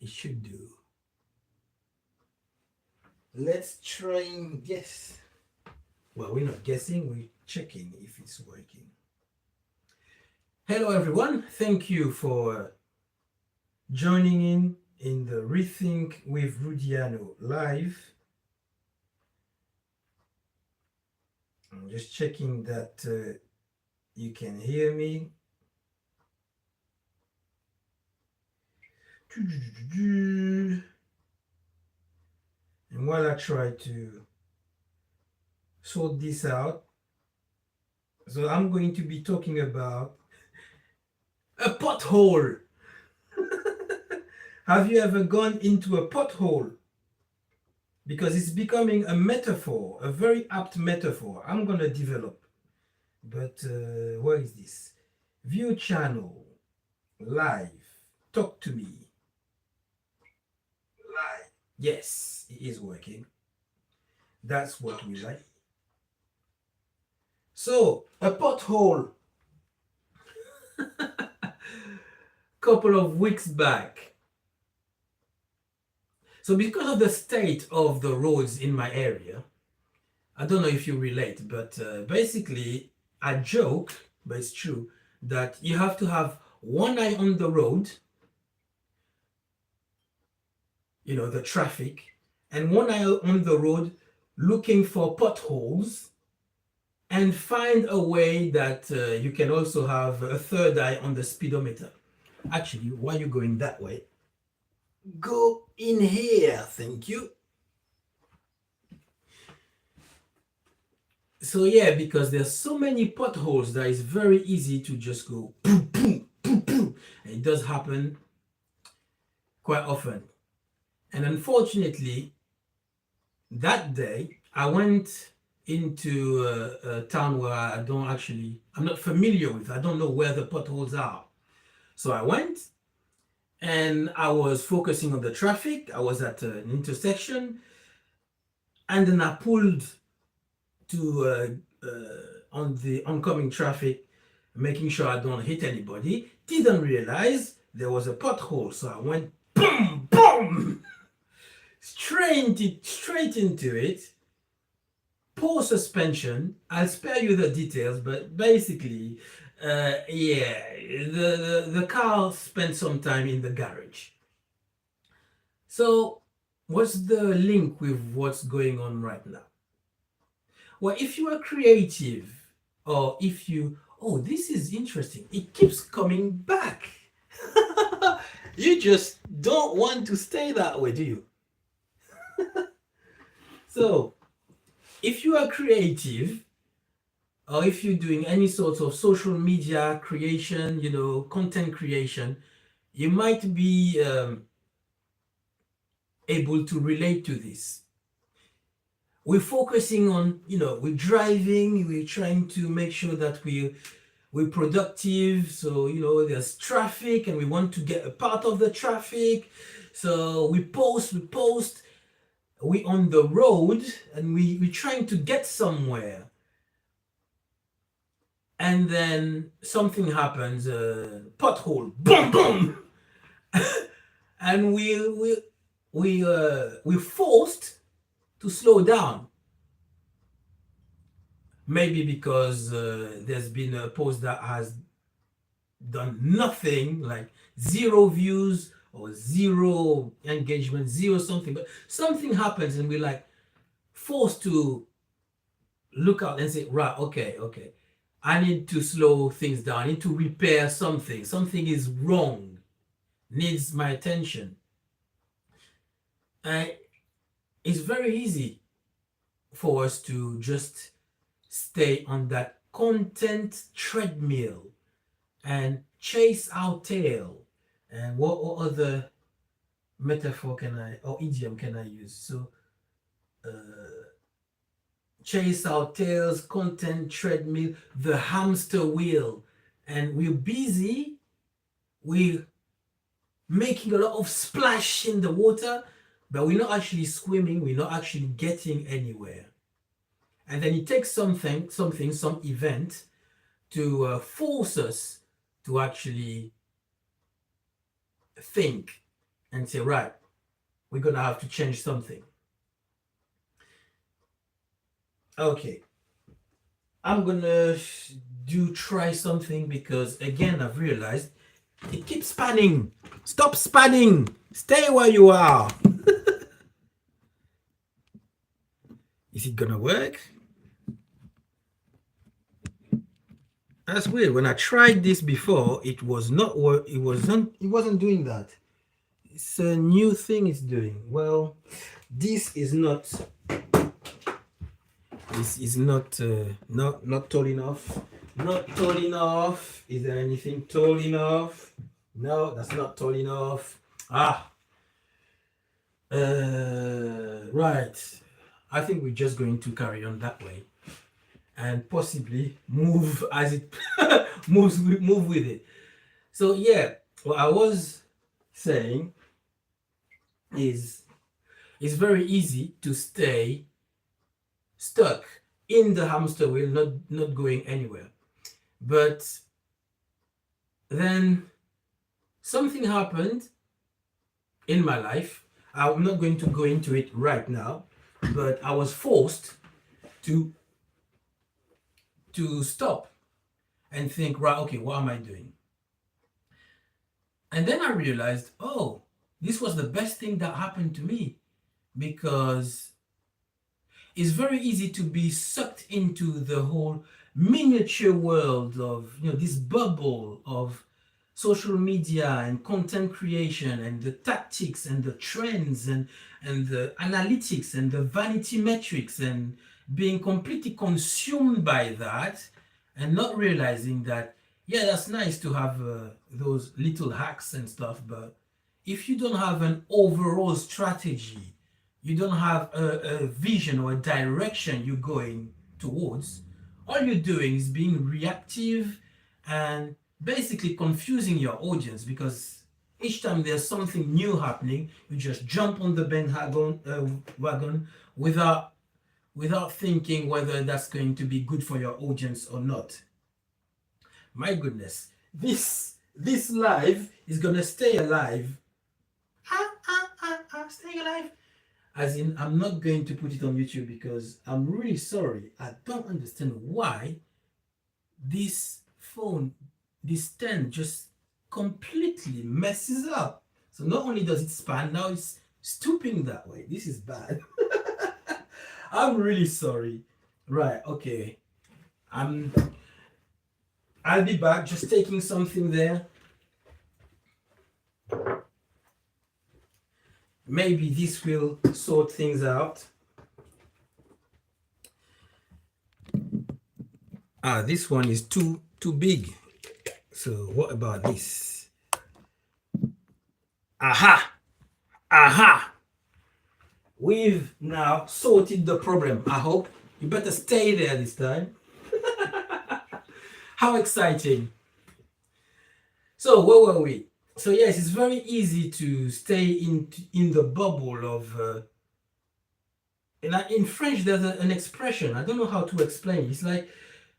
it should do. Let's try and guess. Well, we're not guessing, we're checking if it's working. Hello, everyone. Thank you for joining in the Rethink with Rudiano live. I'm just checking that you can hear me. And while I try to sort this out, so I'm going to be talking about a pothole. Have you ever gone into a pothole? Because it's becoming a metaphor, a very apt metaphor. I'm going to develop. But where is this? View channel, live, talk to me. Live. Yes, it is working. That's what we like. So, a pothole. Couple of weeks back. So because of the state of the roads in my area, I don't know if you relate, but basically I joke, but it's true, that you have to have one eye on the road, you know, the traffic, and one eye on the road looking for potholes, and find a way that you can also have a third eye on the speedometer. Actually, while you're going that way, go in here, thank you. So yeah, because there's so many potholes that it's very easy to just go boom, boom, boom, boom. And it does happen quite often. And unfortunately, that day, I went into a town where I'm not familiar with. I don't know where the potholes are. So I went and I was focusing on the traffic. I was at an intersection and then I pulled to on the oncoming traffic, making sure I don't hit anybody. Didn't realize there was a pothole, so I went boom, boom, straight into it. Poor suspension. I'll spare you the details, but basically, yeah, the car spent some time in the garage. So, what's the link with what's going on right now? Well, if you are creative, or if you, oh, this is interesting, it keeps coming back. You just don't want to stay that way, do you? So, if you are creative, or if you're doing any sort of social media creation, you know, content creation, you might be able to relate to this. We're focusing on, you know, we're driving, we're trying to make sure that we're productive. So, you know, there's traffic and we want to get a part of the traffic. So we post, we on the road and we're trying to get somewhere. And then something happens, pothole, boom, boom. And we're forced to slow down. Maybe because there's been a post that has done nothing, like 0 views or 0 engagement, 0 something, but something happens and we're like forced to look out and say, right, okay, I need to slow things down, I need to repair something is wrong, needs my attention. It's very easy for us to just stay on that content treadmill and chase our tail. And what other metaphor or idiom can I use? So, chase our tails, content treadmill, the hamster wheel. And we're busy, we're making a lot of splash in the water, but we're not actually swimming, we're not actually getting anywhere. And then it takes some event to force us to actually think and say, right, we're gonna have to change something. Okay, I'm gonna try something because again I've realized it keeps spanning. Stop spanning. Stay where you are. Is it gonna work? That's weird. When I tried this before, it was not work. It wasn't. It wasn't doing that. It's a new thing it's doing. Well, this is not. This is not tall enough. Not tall enough. Is there anything tall enough? No, that's not tall enough. Ah. Right. I think we're just going to carry on that way and possibly move as it move with it. So yeah, what I was saying is it's very easy to stay stuck in the hamster wheel, not going anywhere. But then something happened in my life. I'm not going to go into it right now, but I was forced to stop and think, right, okay, what am I doing? And then I realized, oh, this was the best thing that happened to me, because it's very easy to be sucked into the whole miniature world of, this bubble of social media and content creation and the tactics and the trends and the analytics and the vanity metrics, and being completely consumed by that and not realizing that, yeah, that's nice to have those little hacks and stuff, but if you don't have an overall strategy, you don't have a vision or a direction you're going towards, all you're doing is being reactive and basically confusing your audience, because each time there's something new happening, you just jump on the wagon without thinking whether that's going to be good for your audience or not. My goodness, this live is gonna stay alive. Staying alive. As in, I'm not going to put it on YouTube because I'm really sorry. I don't understand why this phone, this stand just completely messes up. So not only does it span, now it's stooping that way. This is bad. I'm really sorry. Right, okay. I'll be back, just taking something there. Maybe this will sort things out. This one is too big. So what about this? Aha! We've now sorted the problem. I hope you better stay there this time. How exciting. So where were we? So yes, it's very easy to stay in the bubble of in French there's an expression, I don't know how to explain. It's like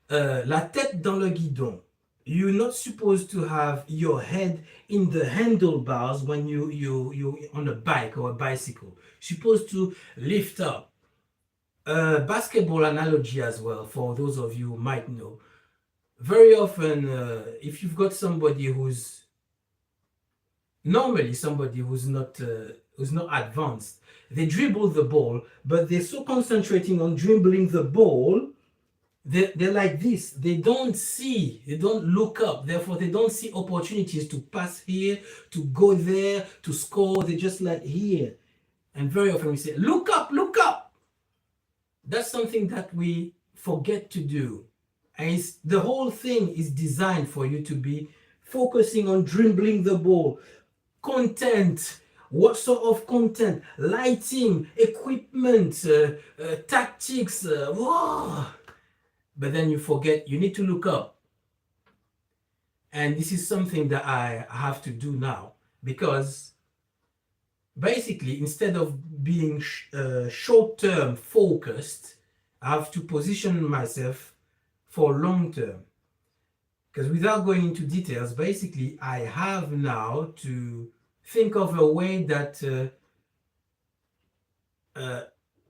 la tête dans le guidon. You're not supposed to have your head in the handlebars when you on a bike or a bicycle. You're supposed to lift up. Basketball analogy as well, for those of you who might know. Very often, if you've got somebody who's not advanced, they dribble the ball, but they're so concentrating on dribbling the ball, they're like this. They don't look up. Therefore, they don't see opportunities to pass here, to go there, to score. They're just like here. And very often we say, look up, look up. That's something that we forget to do. And the whole thing is designed for you to be focusing on dribbling the ball. Content, what sort of content, lighting, equipment, tactics, but then you forget you need to look up. And this is something that I have to do now, because basically instead of being short-term focused, I have to position myself for long-term. Because without going into details, basically I have now to think of a way that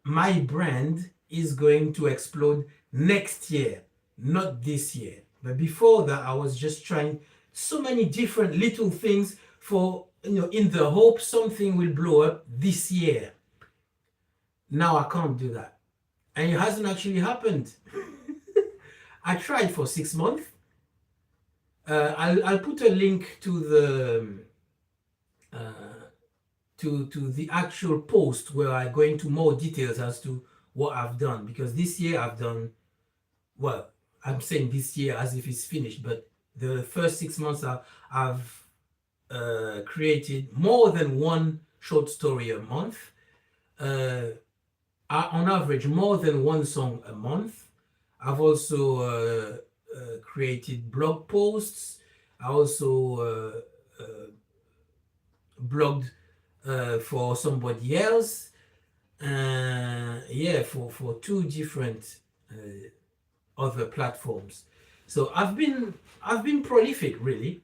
my brand is going to explode next year, not this year. But before that, I was just trying so many different little things for, in the hope something will blow up this year. Now I can't do that. And it hasn't actually happened. I tried for 6 months. I'll put a link to the to the actual post where I go into more details as to what I've done, because this year I've done, well, I'm saying this year as if it's finished, but the first 6 months I've created more than one short story a month, on average more than one song a month. I've also created blog posts. I also blogged for somebody else. Yeah, for two different other platforms. So I've been prolific, really,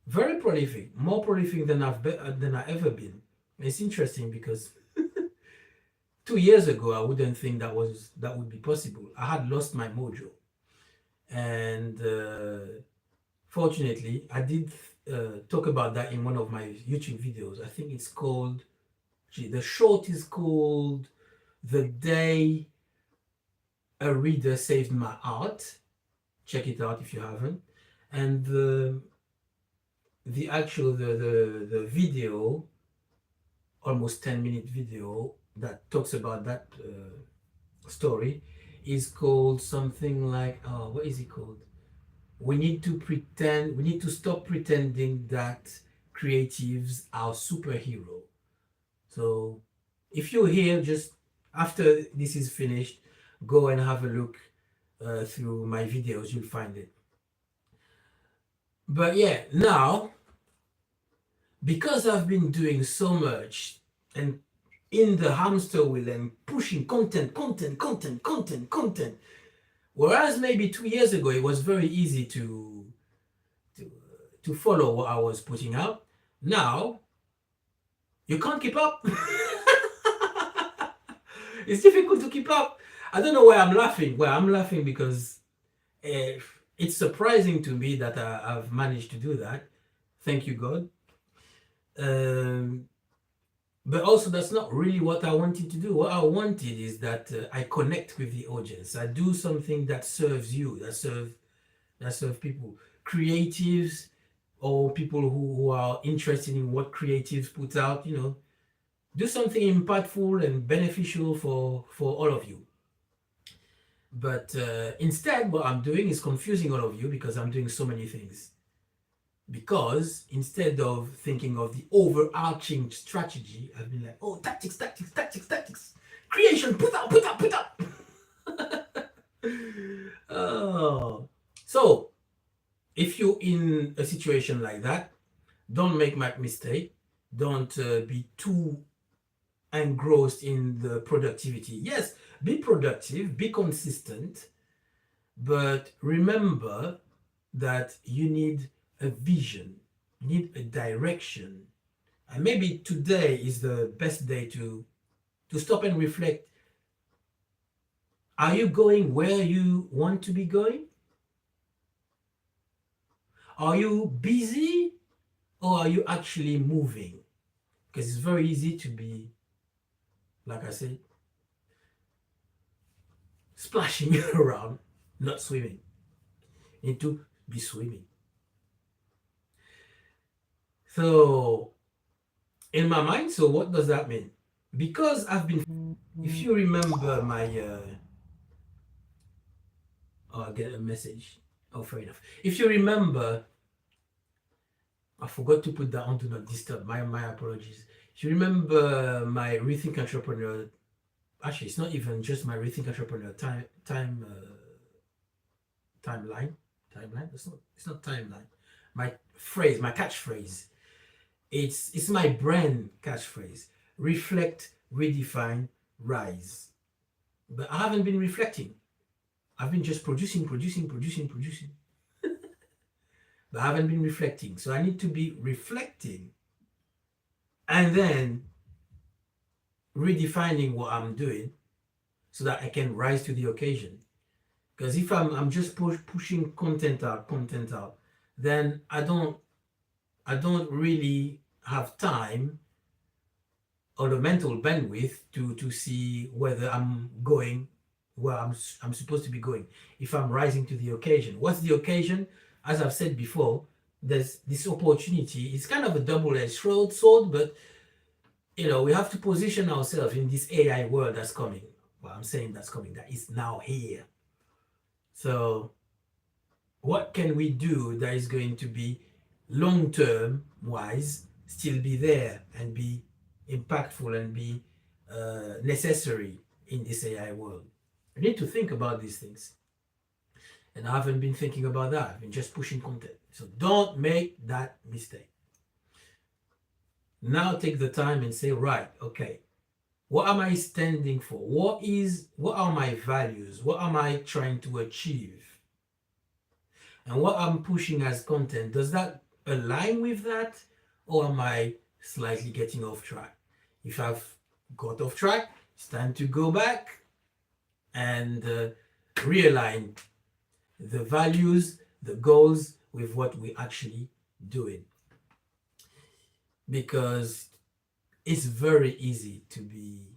very prolific, more prolific than than I ever been. It's interesting because 2 years ago I wouldn't think that would be possible. I had lost my mojo, and fortunately I did talk about that in one of my YouTube videos. I think it's called, the short is called "The Day a Reader Saved My Art." Check it out if you haven't. And the actual the video, almost 10-minute video that talks about that story, is called something like, what is it called? We need to stop pretending that creatives are superhero. So if you're here, just after this is finished, go and have a look through my videos, you'll find it. But yeah, now, because I've been doing so much and in the hamster wheel and pushing content, whereas maybe 2 years ago it was very easy to follow what I was putting out, now you can't keep up. It's difficult to keep up. I don't know why I'm laughing. Well, I'm laughing because it's surprising to me that I've managed to do that. Thank you, God. But also, that's not really what I wanted to do. What I wanted is that I connect with the audience. I do something that serves you, that serve people, creatives, or people who are interested in what creatives put out. Do something impactful and beneficial for all of you. But instead, what I'm doing is confusing all of you because I'm doing so many things. Because instead of thinking of the overarching strategy, I've been like, oh, tactics, creation, put out. Oh. So, if you're in a situation like that, don't make my mistake. Don't be too engrossed in the productivity. Yes, be productive, be consistent, but remember that you need a vision, you need a direction. And maybe today is the best day to stop and reflect. Are you going where you want to be going? Are you busy or are you actually moving? Because it's very easy to be, like I said, splashing around, not swimming. You need to be swimming. So, in my mind, so what does that mean? Because I've been, if you remember my, I get a message. Oh, fair enough. If you remember, I forgot to put that on Do Not Disturb. My apologies. If you remember my Rethink Entrepreneur, actually, it's not even just my Rethink Entrepreneur timeline. It's not timeline. My phrase, my catchphrase. It's my brand catchphrase. Reflect, redefine, rise. But I haven't been reflecting. I've been just producing. But I haven't been reflecting. So I need to be reflecting and then redefining what I'm doing so that I can rise to the occasion. Because if I'm just pushing content out, then I don't really have time or the mental bandwidth to see whether I'm going where I'm supposed to be going. If I'm rising to the occasion, what's the occasion? As I've said before, there's this opportunity. It's kind of a double-edged sword, but we have to position ourselves in this AI world that's coming. Well, I'm saying that's coming, that is now here. So what can we do that is going to be long term wise, still be there and be impactful and be necessary in this AI world? We need to think about these things. And I haven't been thinking about that. I've been just pushing content. So don't make that mistake. Now take the time and say, right, okay, what am I standing for? What are my values? What am I trying to achieve? And what I'm pushing as content, does that align with that? Or am I slightly getting off track? If I've got off track, it's time to go back and realign the values, the goals with what we're actually doing. Because it's very easy to be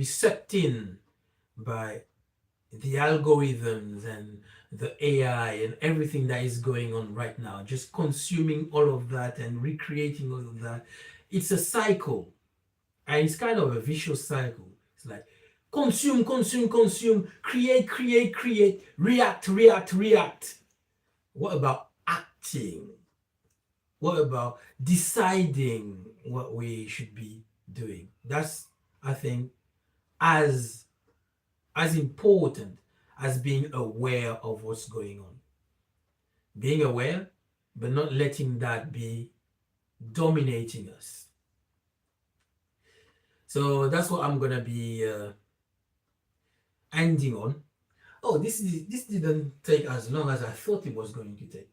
sucked in by the algorithms and the AI and everything that is going on right now, just consuming all of that and recreating all of that. It's a cycle, and it's kind of a vicious cycle. It's like consume, consume, consume, create, create, create, react, react, react. What about acting? What about deciding what we should be doing? That's, I think, as as important as being aware of what's going on. Being aware, but not letting that be dominating us. So that's what I'm gonna be ending on. Oh, this didn't take as long as I thought it was going to take.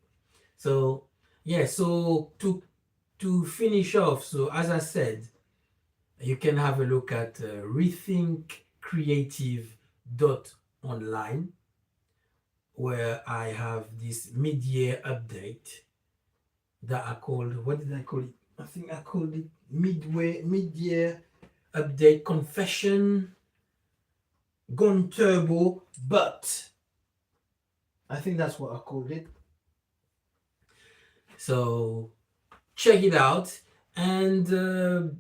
So yeah, so to finish off, so as I said, you can have a look at rethinkcreative.online, where I have this mid-year update that I called, what did I call it? I think I called it mid-year update confession gone turbo, but I think that's what I called it. So check it out, and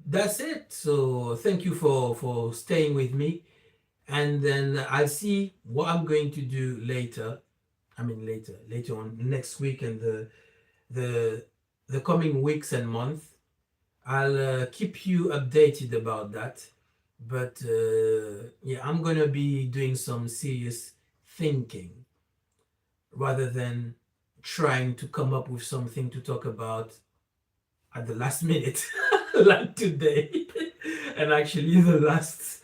that's it. So thank you for staying with me, and then I'll see what I'm going to do later. I mean later on next week and the the coming weeks and months. I'll keep you updated about that. But yeah, I'm gonna be doing some serious thinking rather than trying to come up with something to talk about at the last minute, like today, and actually the last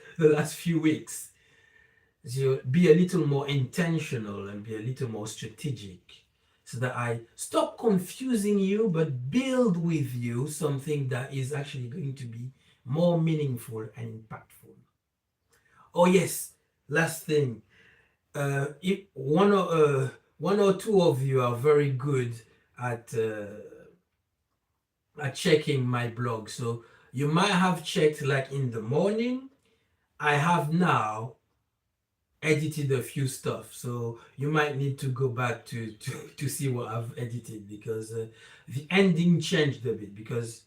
few weeks. So be a little more intentional and be a little more strategic so that I stop confusing you but build with you something that is actually going to be more meaningful and impactful. Oh yes, last thing. If one or two of you are very good at checking my blog, so you might have checked like in the morning. I have now edited a few stuff, so you might need to go back to see what I've edited, because the ending changed a bit, because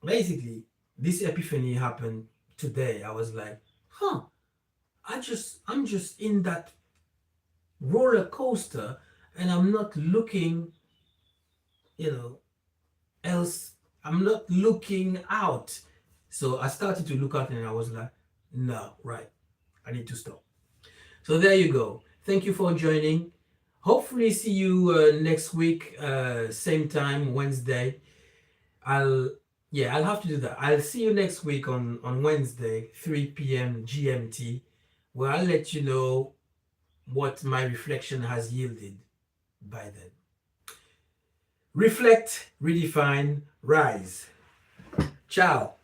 basically this epiphany happened today. I was like, huh, I'm just in that roller coaster, and I'm not looking, you know else. I'm not looking out. So I started to look out, and I was like, no, right, I need to stop. So there you go. Thank you for joining. Hopefully see you next week, same time, Wednesday. I'll I'll have to do that. I'll see you next week on Wednesday, 3 p.m. GMT, where I'll let you know what my reflection has yielded by then. Reflect, redefine, rise. Ciao.